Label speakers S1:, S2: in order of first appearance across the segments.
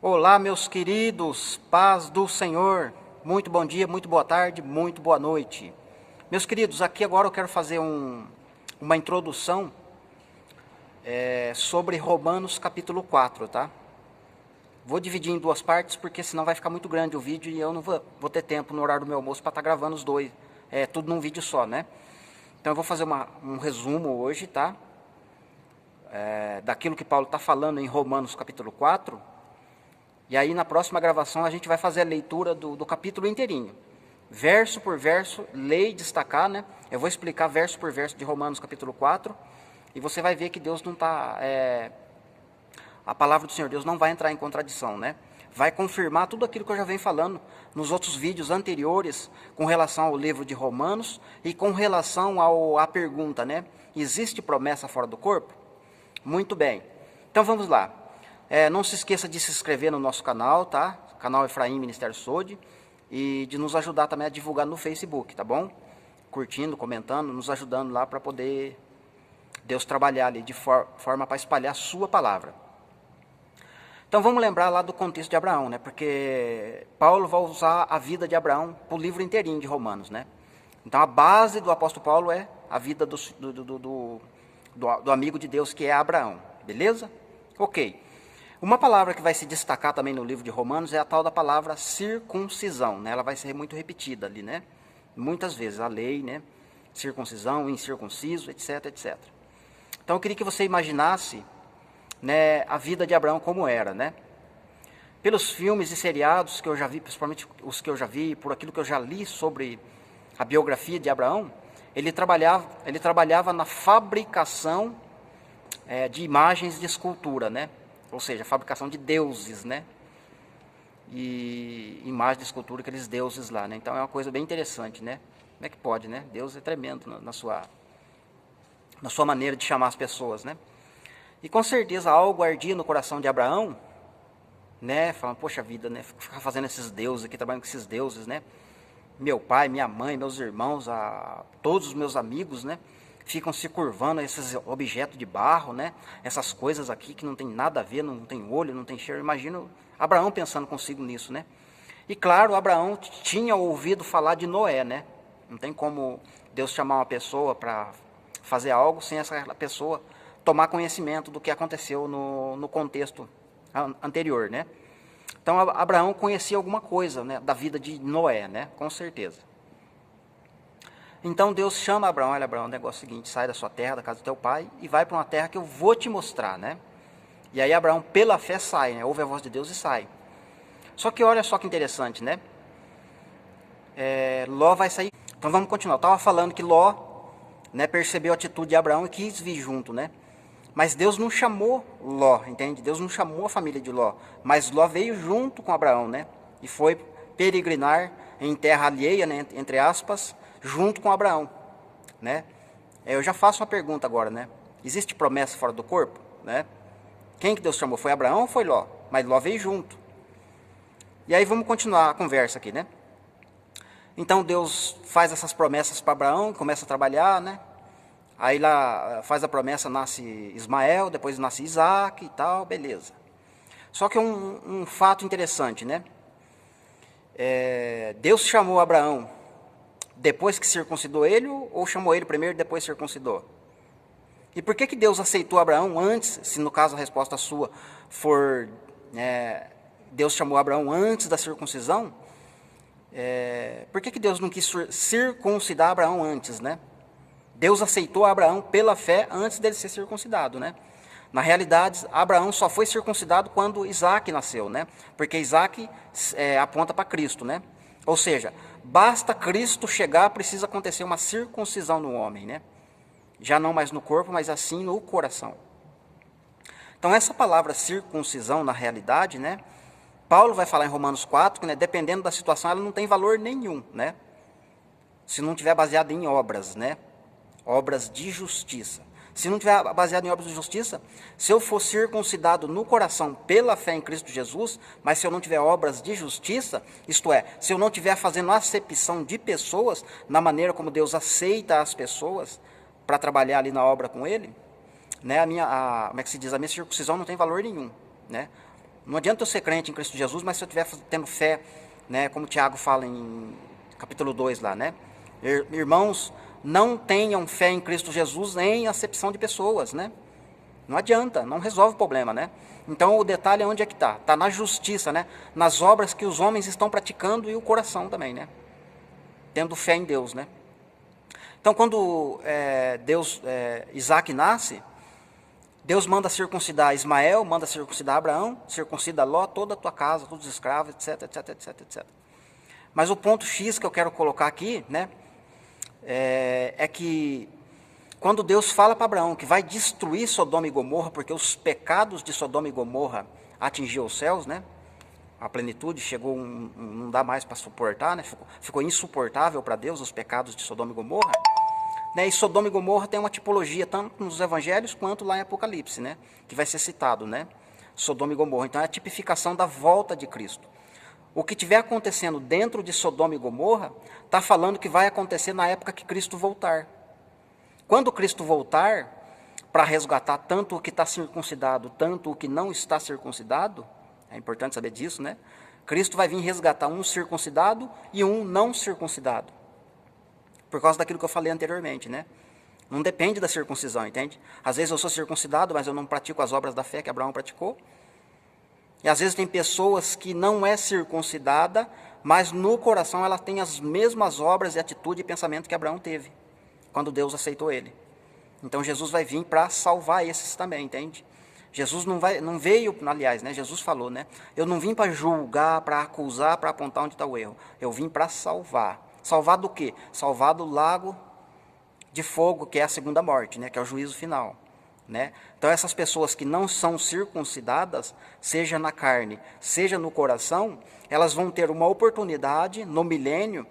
S1: Olá, meus queridos, paz do Senhor. Muito bom dia, muito boa tarde, muito boa noite. Meus queridos, aqui agora eu quero fazer uma introdução sobre Romanos capítulo 4, tá? Vou dividir em duas partes, porque senão vai ficar muito grande o vídeo e eu não vou ter tempo no horário do meu almoço para estar gravando os dois, tudo num vídeo só, né? Então eu vou fazer um resumo hoje, tá? Daquilo que Paulo está falando em Romanos capítulo 4. E aí na próxima gravação a gente vai fazer a leitura do capítulo inteirinho. Verso por verso, ler e destacar, né? Eu vou explicar verso por verso de Romanos capítulo 4. E você vai ver que Deus não está... a palavra do Senhor Deus não vai entrar em contradição, né? Vai confirmar tudo aquilo que eu já venho falando nos outros vídeos anteriores com relação ao livro de Romanos e com relação à pergunta, né? Existe promessa fora do corpo? Muito bem. Então vamos lá. Não se esqueça de se inscrever no nosso canal, tá? Canal Efraim Ministério Sode. E de nos ajudar também a divulgar no Facebook, tá bom? Curtindo, comentando, nos ajudando lá para poder Deus trabalhar ali de forma para espalhar a sua palavra. Então vamos lembrar lá do contexto de Abraão, né? Porque Paulo vai usar a vida de Abraão para o livro inteirinho de Romanos, né? Então a base do apóstolo Paulo é a vida do amigo de Deus, que é Abraão, beleza? Ok. Uma palavra que vai se destacar também no livro de Romanos é a tal da palavra circuncisão, né? Ela vai ser muito repetida ali, né? Muitas vezes, a lei, né? Circuncisão, incircunciso, etc, etc. Então eu queria que você imaginasse, né, a vida de Abraão como era, né? Pelos filmes e seriados que eu já vi, principalmente os que eu já vi, por aquilo que eu já li sobre a biografia de Abraão, ele trabalhava na fabricação de imagens de escultura, né? Ou seja, fabricação de deuses, né? E imagens de escultura, aqueles deuses lá, né? Então é uma coisa bem interessante, né? Como é que pode, né? Deus é tremendo na sua maneira de chamar as pessoas, né? E com certeza algo ardia no coração de Abraão, né? Falando, poxa vida, né? Ficar fazendo esses deuses aqui, trabalhando com esses deuses, né? Meu pai, minha mãe, meus irmãos, todos os meus amigos, né? Ficam se curvando a esses objetos de barro, né? Essas coisas aqui que não tem nada a ver, não tem olho, não tem cheiro. Imagina Abraão pensando consigo nisso, né? E claro, Abraão tinha ouvido falar de Noé, né? Não tem como Deus chamar uma pessoa para fazer algo sem essa pessoa tomar conhecimento do que aconteceu no contexto anterior, né? Então Abraão conhecia alguma coisa, né, da vida de Noé, né? Com certeza. Então Deus chama Abraão, olha Abraão, o negócio é o seguinte, sai da sua terra, da casa do teu pai, e vai para uma terra que eu vou te mostrar, né? E aí Abraão, pela fé, sai, né? Ouve a voz de Deus e sai. Só que olha só que interessante, né? Ló vai sair. Então vamos continuar. Eu estava falando que Ló, né, percebeu a atitude de Abraão e quis vir junto, né? Mas Deus não chamou Ló, entende? Deus não chamou a família de Ló, mas Ló veio junto com Abraão, né? E foi peregrinar em terra alheia, né, entre aspas, junto com Abraão, né? Eu já faço uma pergunta agora, né? Existe promessa fora do corpo, né? Quem que Deus chamou? Foi Abraão ou foi Ló? Mas Ló veio junto. E aí vamos continuar a conversa aqui, né? Então Deus faz essas promessas para Abraão, começa a trabalhar, né? Aí lá faz a promessa, nasce Ismael, depois nasce Isaac e tal, beleza. Só que um fato interessante, né? Deus chamou Abraão depois que circuncidou ele, ou chamou ele primeiro e depois circuncidou? E por que Deus aceitou Abraão antes, se no caso a resposta sua for, Deus chamou Abraão antes da circuncisão? Por que Deus não quis circuncidar Abraão antes, né? Deus aceitou Abraão pela fé antes dele ser circuncidado, né? Na realidade, Abraão só foi circuncidado quando Isaac nasceu, né? Porque Isaac aponta para Cristo, né? Ou seja, basta Cristo chegar, precisa acontecer uma circuncisão no homem, né? Já não mais no corpo, mas assim no coração. Então essa palavra circuncisão, na realidade, né? Paulo vai falar em Romanos 4, que, né, dependendo da situação, ela não tem valor nenhum, né? Se não tiver baseado em obras, né? Obras de justiça. Se não tiver baseado em obras de justiça, se eu for circuncidado no coração pela fé em Cristo Jesus, mas se eu não tiver obras de justiça, isto é, se eu não estiver fazendo acepção de pessoas, na maneira como Deus aceita as pessoas para trabalhar ali na obra com Ele, né, como é que se diz? A minha circuncisão não tem valor nenhum, né? Não adianta eu ser crente em Cristo Jesus, mas se eu estiver tendo fé, né, como o Tiago fala em capítulo 2 lá, né? Irmãos, não tenham fé em Cristo Jesus em acepção de pessoas, né? Não adianta, não resolve o problema, né? Então o detalhe é onde é que está? Está na justiça, né? Nas obras que os homens estão praticando e o coração também, né? Tendo fé em Deus, né? Então quando Isaac nasce, Deus manda circuncidar Ismael, manda circuncidar Abraão, circuncida Ló, toda a tua casa, todos os escravos, etc, etc, etc, etc. Mas o ponto X que eu quero colocar aqui, né, é que quando Deus fala para Abraão que vai destruir Sodoma e Gomorra, porque os pecados de Sodoma e Gomorra atingiu os céus, né, a plenitude chegou, não dá mais para suportar, né, ficou insuportável para Deus os pecados de Sodoma e Gomorra. Né, e Sodoma e Gomorra tem uma tipologia tanto nos evangelhos quanto lá em Apocalipse, né, que vai ser citado, né, Sodoma e Gomorra. Então é a tipificação da volta de Cristo. O que estiver acontecendo dentro de Sodoma e Gomorra está falando que vai acontecer na época que Cristo voltar. Quando Cristo voltar para resgatar tanto o que está circuncidado, tanto o que não está circuncidado, é importante saber disso, né? Cristo vai vir resgatar um circuncidado e um não circuncidado. Por causa daquilo que eu falei anteriormente, né? Não depende da circuncisão, entende? Às vezes eu sou circuncidado, mas eu não pratico as obras da fé que Abraão praticou. E às vezes tem pessoas que não é circuncidada, mas no coração ela tem as mesmas obras e atitude e pensamento que Abraão teve, quando Deus aceitou ele. Então Jesus vai vir para salvar esses também, entende? Jesus não veio, aliás, né? Jesus falou, né? Eu não vim para julgar, para acusar, para apontar onde está o erro. Eu vim para salvar. Salvar do quê? Salvar do lago de fogo, que é a segunda morte, né? Que é o juízo final, né? Então essas pessoas que não são circuncidadas, seja na carne, seja no coração, elas vão ter uma oportunidade no milênio,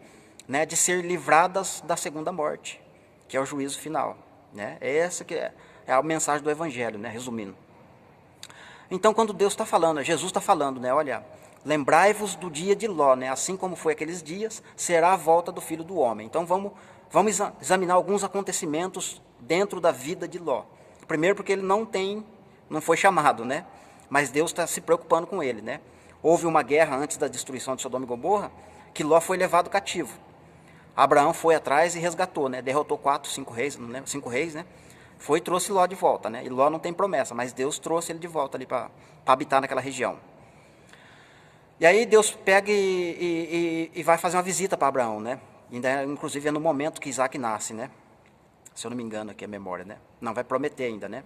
S1: né, de ser livradas da segunda morte, que é o juízo final, né? Essa que é a mensagem do evangelho, né, resumindo. Então quando Deus está falando, Jesus está falando, né, olha, lembrai-vos do dia de Ló, né, assim como foi aqueles dias, será a volta do Filho do Homem. Então vamos examinar alguns acontecimentos dentro da vida de Ló. Primeiro porque ele não foi chamado, né? Mas Deus está se preocupando com ele, né? Houve uma guerra antes da destruição de Sodoma e Gomorra, que Ló foi levado cativo. Abraão foi atrás e resgatou, né? Derrotou 5 reis, não lembro, 5 reis, né? Foi e trouxe Ló de volta, né? E Ló não tem promessa, mas Deus trouxe ele de volta ali para habitar naquela região. E aí Deus pega e vai fazer uma visita para Abraão, né? Inclusive é no momento que Isaac nasce, né? Se eu não me engano aqui a memória, né? Não, vai prometer ainda, né?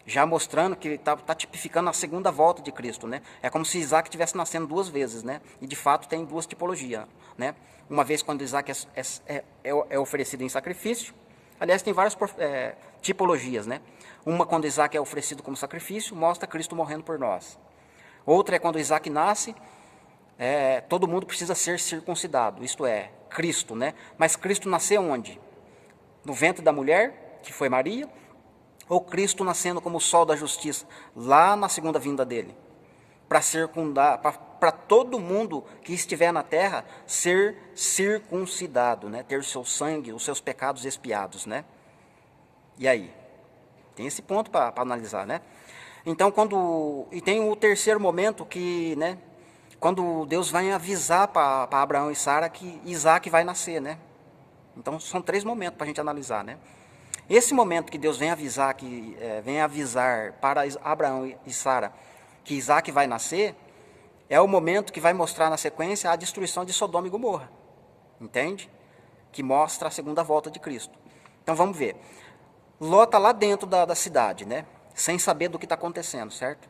S1: Já mostrando que está tipificando a segunda volta de Cristo, né? É como se Isaac estivesse nascendo 2 vezes, né? E de fato tem 2 tipologias, né? Uma vez quando Isaac é oferecido em sacrifício. Aliás, tem várias tipologias, né? Uma quando Isaac é oferecido como sacrifício, mostra Cristo morrendo por nós. Outra é quando Isaac nasce, todo mundo precisa ser circuncidado, isto é, Cristo, né? Mas Cristo nasceu onde? No ventre da mulher, que foi Maria, ou Cristo nascendo como o sol da justiça, lá na segunda vinda dele, para circundar, para todo mundo que estiver na terra ser circuncidado, né? Ter o seu sangue, os seus pecados expiados, né? E aí? Tem esse ponto para analisar, né? Então, e tem o terceiro momento que, né? Quando Deus vai avisar para Abraão e Sara que Isaac vai nascer, né? Então, são 3 momentos para a gente analisar, né? Esse momento que Deus vem avisar para Abraão e Sara que Isaac vai nascer, é o momento que vai mostrar na sequência a destruição de Sodoma e Gomorra, entende? Que mostra a segunda volta de Cristo. Então, vamos ver. Ló está lá dentro da cidade, né? Sem saber do que está acontecendo, certo?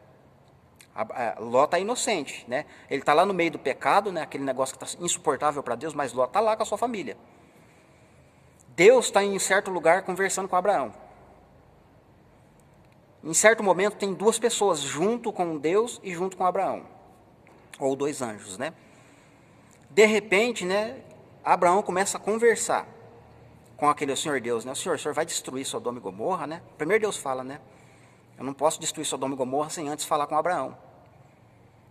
S1: Ló está inocente, né? Ele está lá no meio do pecado, né? Aquele negócio que está insuportável para Deus, mas Ló está lá com a sua família. Deus está em certo lugar conversando com Abraão. Em certo momento tem 2 pessoas junto com Deus e junto com Abraão. Ou 2 anjos, né? De repente, né? Abraão começa a conversar com aquele Senhor Deus, né? O senhor vai destruir Sodoma e Gomorra, né? Primeiro Deus fala, né? Eu não posso destruir Sodoma e Gomorra sem antes falar com Abraão.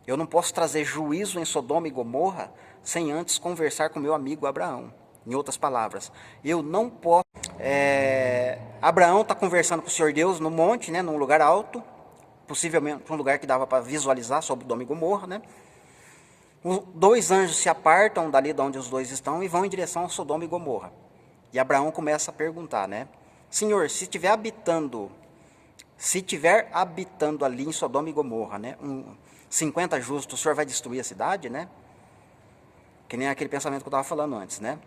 S1: Eu não posso trazer juízo em Sodoma e Gomorra sem antes conversar com meu amigo Abraão. Em outras palavras, eu não posso... Abraão está conversando com o Senhor Deus no monte, né, num lugar alto, possivelmente um lugar que dava para visualizar Sodoma e Gomorra, né? Os 2 anjos se apartam dali de onde os dois estão e vão em direção a Sodoma e Gomorra. E Abraão começa a perguntar, né? Senhor, se tiver habitando ali em Sodoma e Gomorra, né, 50 justos, o senhor vai destruir a cidade, né? Que nem aquele pensamento que eu estava falando antes, né?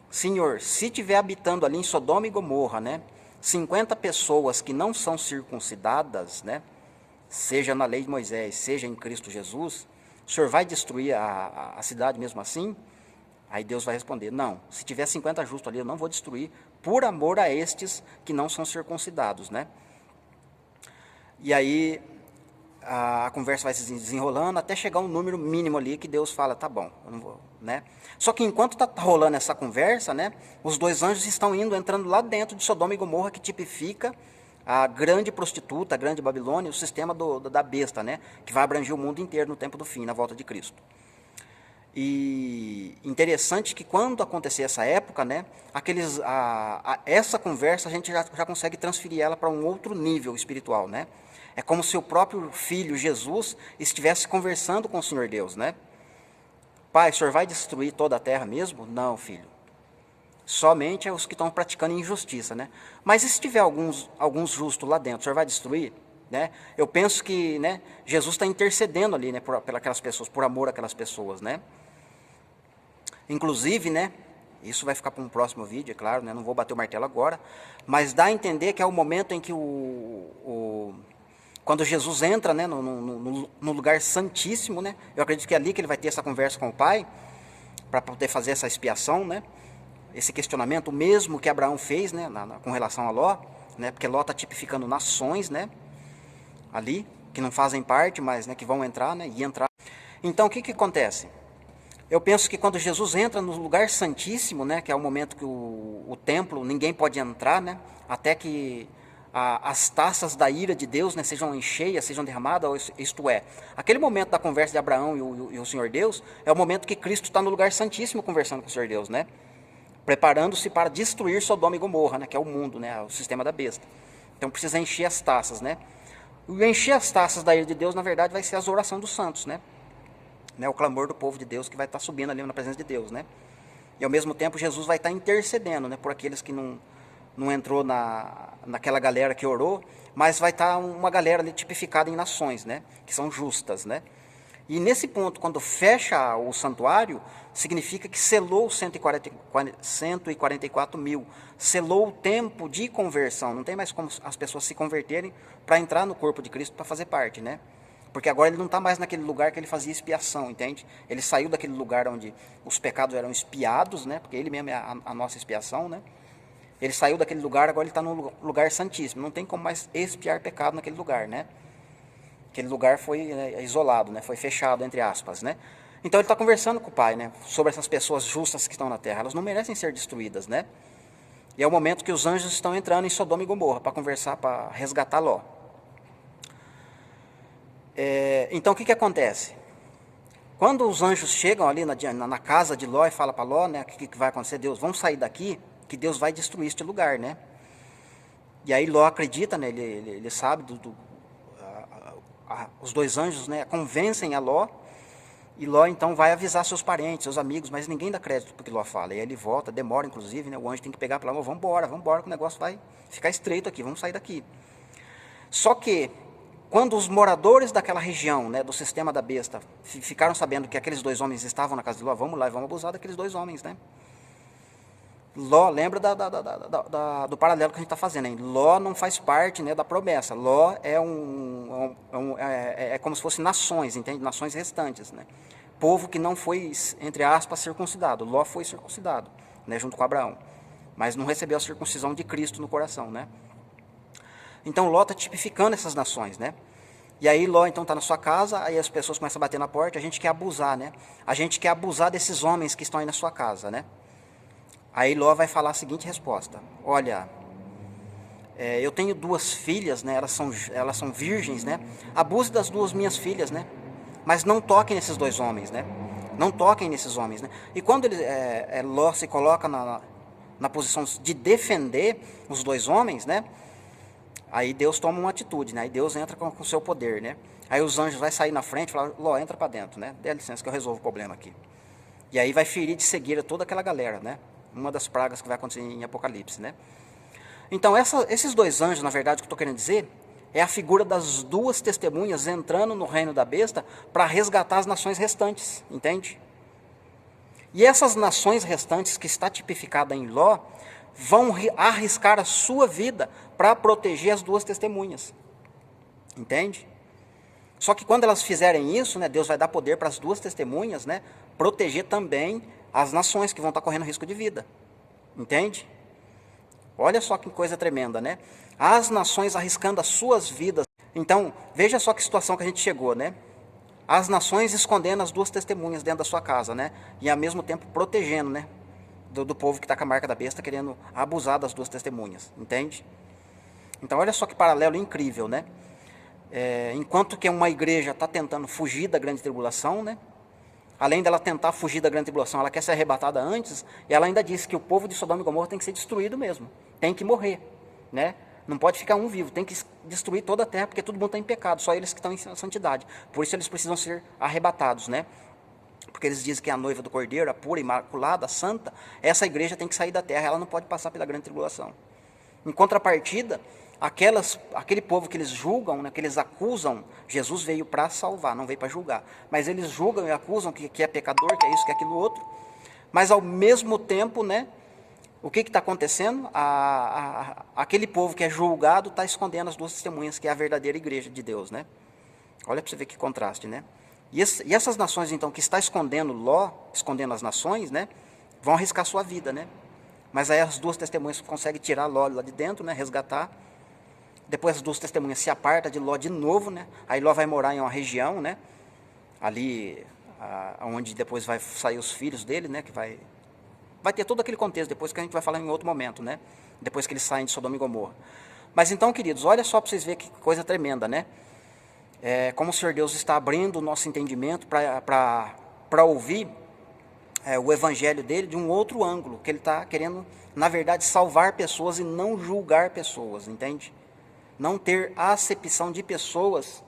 S1: Senhor, se tiver habitando ali em Sodoma e Gomorra, né, 50 pessoas que não são circuncidadas, né, seja na lei de Moisés, seja em Cristo Jesus, o senhor vai destruir a cidade mesmo assim? Aí Deus vai responder, não, se tiver 50 justos ali, eu não vou destruir, por amor a estes que não são circuncidados, né? E aí a conversa vai se desenrolando até chegar um número mínimo ali que Deus fala, tá bom, eu não vou, né? Só que enquanto está rolando essa conversa, né, os 2 anjos estão entrando lá dentro de Sodoma e Gomorra, que tipifica a grande prostituta, a grande Babilônia, o sistema da besta, né, que vai abranger o mundo inteiro no tempo do fim, na volta de Cristo. E interessante que quando acontecer essa época, né, essa conversa a gente já consegue transferir ela para um outro nível espiritual, né? É como se o próprio Filho, Jesus, estivesse conversando com o Senhor Deus, né? Pai, o Senhor vai destruir toda a terra mesmo? Não, filho. Somente os que estão praticando injustiça, né? Mas e se tiver alguns justos lá dentro, o Senhor vai destruir? Né? Eu penso que, né, Jesus está intercedendo ali, né, por aquelas pessoas, por amor àquelas pessoas, né? Inclusive, né, isso vai ficar para um próximo vídeo, é claro, né, não vou bater o martelo agora, mas dá a entender que é o momento em que quando Jesus entra, né, no lugar santíssimo, né, eu acredito que é ali que ele vai ter essa conversa com o Pai, para poder fazer essa expiação, né, esse questionamento, o mesmo que Abraão fez, né, com relação a Ló, né, porque Ló está tipificando nações, né, ali, que não fazem parte, mas, né, que vão entrar, né, e entrar. Então, o que acontece? Eu penso que quando Jesus entra no lugar santíssimo, né, que é o momento que o templo, ninguém pode entrar, né, até que as taças da ira de Deus, né, sejam cheias, sejam derramadas, isto é, aquele momento da conversa de Abraão e o Senhor Deus, é o momento que Cristo está no lugar santíssimo conversando com o Senhor Deus, né, preparando-se para destruir Sodoma e Gomorra, né, que é o mundo, né, o sistema da besta. Então precisa encher as taças, né. E encher as taças da ira de Deus, na verdade, vai ser a oração dos santos, né, o clamor do povo de Deus que vai estar subindo ali na presença de Deus, né? E ao mesmo tempo Jesus vai estar intercedendo, né, por aqueles que não entrou naquela galera que orou, mas vai estar uma galera ali tipificada em nações, né, que são justas, né? E nesse ponto, quando fecha o santuário, significa que selou 144 mil, selou o tempo de conversão, não tem mais como as pessoas se converterem para entrar no corpo de Cristo para fazer parte, né? Porque agora ele não está mais naquele lugar que ele fazia expiação, entende? Ele saiu daquele lugar onde os pecados eram expiados, né? Porque ele mesmo é a nossa expiação, né? Ele saiu daquele lugar, agora ele está no lugar santíssimo. Não tem como mais expiar pecado naquele lugar, né? Aquele lugar foi, né, isolado, né? Foi fechado, entre aspas, né? Então ele está conversando com o Pai, né? Sobre essas pessoas justas que estão na terra. Elas não merecem ser destruídas, né? E é o momento que os anjos estão entrando em Sodoma e Gomorra para conversar, para resgatar Ló. Então o que acontece? Quando os anjos chegam ali na casa de Ló e falam para Ló, né, o que vai acontecer? Deus, vamos sair daqui, que Deus vai destruir este lugar, né? E aí Ló acredita, né, ele sabe, os 2 anjos, né, convencem a Ló, e Ló então vai avisar seus parentes, seus amigos, mas ninguém dá crédito para o que Ló fala. E aí ele volta, demora inclusive, né, o anjo tem que pegar para lá, vamos embora, que o negócio vai ficar estreito aqui, vamos sair daqui. Só que quando os moradores daquela região, né, do sistema da besta, ficaram sabendo que aqueles 2 homens estavam na casa de Ló, vamos lá e vamos abusar daqueles 2 homens, né? Ló, lembra do paralelo que a gente está fazendo, hein? Ló não faz parte, né, da promessa. Ló é como se fossem nações, entende? Nações restantes, né? Povo que não foi, entre aspas, circuncidado. Ló foi circuncidado, né, junto com Abraão, mas não recebeu a circuncisão de Cristo no coração, né? Então Ló está tipificando essas nações, né? E aí Ló então está na sua casa, aí as pessoas começam a bater na porta, a gente quer abusar, né? A gente quer abusar desses homens que estão aí na sua casa, né? Aí Ló vai falar a seguinte resposta: olha, eu tenho 2 filhas, né? Elas são virgens, né? Abuse das 2 minhas filhas, né? Mas não toquem nesses 2 homens, né? Não toquem nesses homens, né? E quando Ló se coloca na posição de defender os 2 homens, né? Aí Deus toma uma atitude, né? Aí Deus entra com o seu poder, né? Aí os anjos vai sair na frente e falar, Ló, entra para dentro, né? Dê licença que eu resolvo o problema aqui. E aí vai ferir de cegueira toda aquela galera, né? Uma das pragas que vai acontecer em Apocalipse, né? Então esses dois anjos, na verdade, o que eu estou querendo dizer, é a figura das duas testemunhas entrando no reino da besta para resgatar as nações restantes, entende? E essas nações restantes que está tipificada em Ló, vão arriscar a sua vida para proteger as duas testemunhas, entende? Só que quando elas fizerem isso, né, Deus vai dar poder para as duas testemunhas, né, proteger também as nações que vão estar correndo risco de vida, entende? Olha só que coisa tremenda, né? As nações arriscando as suas vidas. Então, veja só que situação que a gente chegou, né? As nações escondendo as duas testemunhas dentro da sua casa, né? E ao mesmo tempo protegendo, né? Do povo que está com a marca da besta, querendo abusar das duas testemunhas, entende? Então, olha só que paralelo incrível, né? Enquanto que uma igreja está tentando fugir da grande tribulação, né? Além dela tentar fugir da grande tribulação, ela quer ser arrebatada antes, e ela ainda diz que o povo de Sodoma e Gomorra tem que ser destruído mesmo, tem que morrer, né? Não pode ficar um vivo, tem que destruir toda a terra, porque todo mundo está em pecado, só eles que estão em santidade. Por isso eles precisam ser arrebatados, né? Porque eles dizem que a noiva do Cordeiro, a pura, imaculada, a santa, essa igreja tem que sair da terra, ela não pode passar pela grande tribulação. Em contrapartida, aquele povo que eles julgam, né, que eles acusam, Jesus veio para salvar, não veio para julgar, mas eles julgam e acusam que é pecador, que é isso, que é aquilo outro, mas ao mesmo tempo, né, o que está acontecendo? Aquele povo que é julgado está escondendo as duas testemunhas, que é a verdadeira igreja de Deus, né? Olha para você ver que contraste, né? E essas nações, então, que está escondendo Ló, escondendo as nações, né, vão arriscar sua vida, né? Mas aí as duas testemunhas conseguem tirar Ló lá de dentro, né, resgatar. Depois as duas testemunhas se apartam de Ló de novo, né? Aí Ló vai morar em uma região, né? Ali, onde depois vai sair os filhos dele, né? Que vai ter todo aquele contexto, depois que a gente vai falar em outro momento, né? Depois que eles saem de Sodoma e Gomorra. Mas então, queridos, olha só para vocês verem que coisa tremenda, né? Como o Senhor Deus está abrindo o nosso entendimento para ouvir o evangelho dele de um outro ângulo, que ele está querendo, na verdade, salvar pessoas e não julgar pessoas, entende? Não ter acepção de pessoas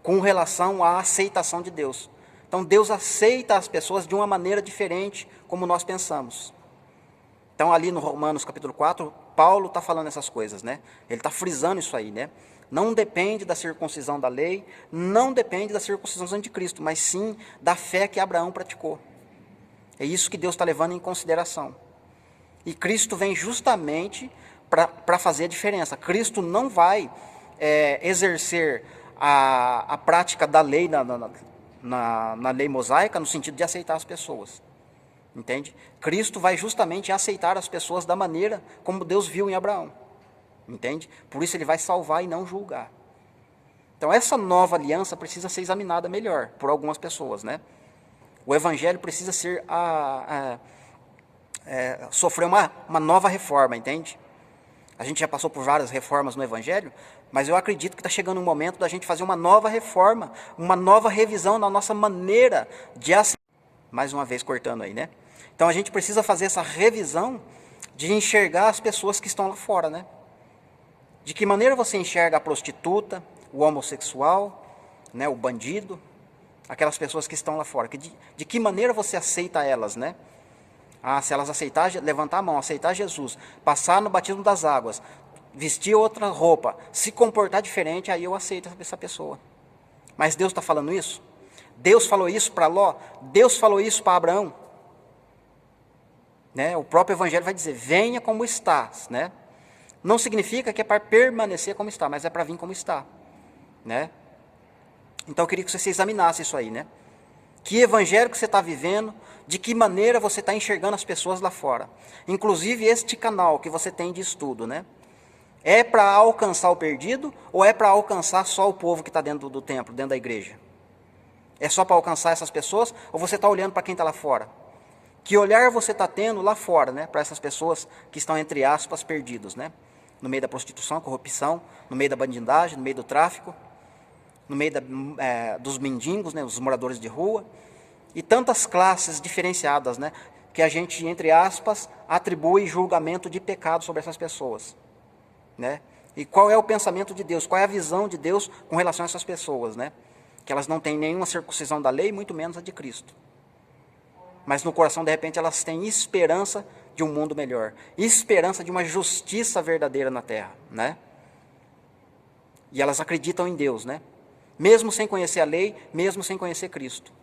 S1: com relação à aceitação de Deus. Então, Deus aceita as pessoas de uma maneira diferente, como nós pensamos. Então, ali no Romanos capítulo 4, Paulo está falando essas coisas, né? Ele está frisando isso aí, né? Não depende da circuncisão da lei, não depende da circuncisão do anticristo, mas sim da fé que Abraão praticou. É isso que Deus está levando em consideração. E Cristo vem justamente para fazer a diferença. Cristo não vai exercer a prática da lei na lei mosaica no sentido de aceitar as pessoas. Entende? Cristo vai justamente aceitar as pessoas da maneira como Deus viu em Abraão. Entende? Por isso ele vai salvar e não julgar. Então essa nova aliança precisa ser examinada melhor por algumas pessoas, né? O evangelho precisa ser sofrer uma nova reforma, entende? A gente já passou por várias reformas no evangelho, mas eu acredito que está chegando um momento da gente fazer uma nova reforma, uma nova revisão na nossa maneira de aceitar. Mais uma vez cortando aí, né? Então a gente precisa fazer essa revisão de enxergar as pessoas que estão lá fora, né? De que maneira você enxerga a prostituta, o homossexual, né, o bandido, aquelas pessoas que estão lá fora? De que maneira você aceita elas, né? Se elas aceitarem, levantar a mão, aceitar Jesus, passar no batismo das águas, vestir outra roupa, se comportar diferente, aí eu aceito essa pessoa. Mas Deus está falando isso? Deus falou isso para Ló? Deus falou isso para Abraão? Né? O próprio evangelho vai dizer, venha como estás, né? Não significa que é para permanecer como está, mas é para vir como está, né? Então eu queria que você examinasse isso aí, né? Que evangelho que você está vivendo, de que maneira você está enxergando as pessoas lá fora. Inclusive este canal que você tem de estudo, né? É para alcançar o perdido ou é para alcançar só o povo que está dentro do templo, dentro da igreja? É só para alcançar essas pessoas ou você está olhando para quem está lá fora? Que olhar você está tendo lá fora, né? Para essas pessoas que estão, entre aspas, perdidos, né? No meio da prostituição, corrupção, no meio da bandidagem, no meio do tráfico, no meio dos mendigos, né, os moradores de rua, e tantas classes diferenciadas, né, que a gente, entre aspas, atribui julgamento de pecado sobre essas pessoas, né? E qual é o pensamento de Deus, qual é a visão de Deus com relação a essas pessoas, né? Que elas não têm nenhuma circuncisão da lei, muito menos a de Cristo. Mas no coração, de repente, elas têm esperança de um mundo melhor, esperança de uma justiça verdadeira na terra, né? E elas acreditam em Deus, né? Mesmo sem conhecer a lei, mesmo sem conhecer Cristo.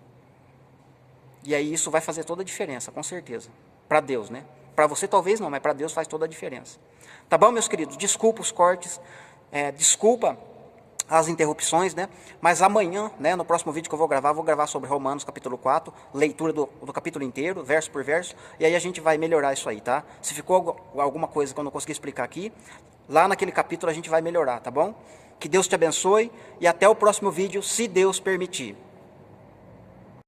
S1: E aí isso vai fazer toda a diferença, com certeza. Para Deus, né? Para você talvez não, mas para Deus faz toda a diferença. Tá bom, meus queridos? Desculpa os cortes, desculpa as interrupções, né? Mas amanhã, né, no próximo vídeo que eu vou gravar sobre Romanos capítulo 4, leitura do capítulo inteiro, verso por verso, e aí a gente vai melhorar isso aí, tá? Se ficou alguma coisa que eu não consegui explicar aqui, lá naquele capítulo a gente vai melhorar, tá bom? Que Deus te abençoe e até o próximo vídeo, se Deus permitir.